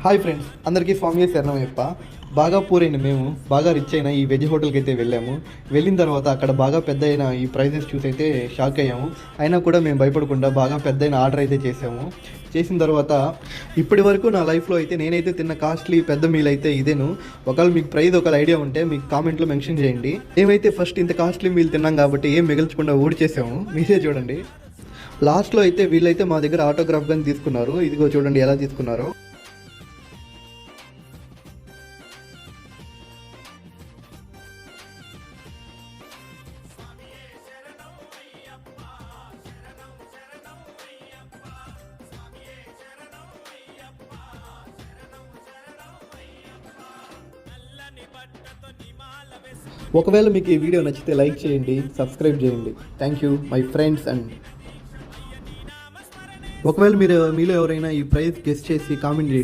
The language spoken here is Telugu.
హాయ్ ఫ్రెండ్స్, అందరికీ స్వామి శరణమయ్యప్ప. బాగా పూరైన మేము బాగా రిచ్ అయిన ఈ వెజ్ హోటల్కి అయితే వెళ్ళాము. వెళ్ళిన తర్వాత అక్కడ బాగా పెద్ద అయిన ఈ ప్రైజెస్ చూసి అయితే షాక్ అయ్యాము. అయినా కూడా మేము భయపడకుండా బాగా పెద్ద అయిన ఆర్డర్ అయితే చేసాము. చేసిన తర్వాత ఇప్పటి వరకు నా లైఫ్లో అయితే నేనైతే తిన్న కాస్ట్లీ పెద్ద మీల్ అయితే ఇదేను. ఒకవేళ మీకు ప్రైస్ ఐడియా ఉంటే మీకు కామెంట్లో మెన్షన్ చేయండి. మేమైతే ఫస్ట్ ఇంత కాస్ట్లీ మీల్ తిన్నాం కాబట్టి ఏం మిగిల్చకుండా ఊడి చేసాము. మీరే చూడండి. లాస్ట్లో అయితే వీళ్ళైతే మా దగ్గర ఆటోగ్రాఫ్ కానీ తీసుకున్నారు. ఇదిగో చూడండి ఎలా తీసుకున్నారో. ఒకవేళ మీకు ఈ వీడియో నచ్చితే లైక్ చేయండి, సబ్స్క్రైబ్ చేయండి. Thank you my friends. And ఒకవేళ మీలో ఎవరైనా ఈ ప్రైస్ గెస్ చేసి కామెంట్ చేయండి.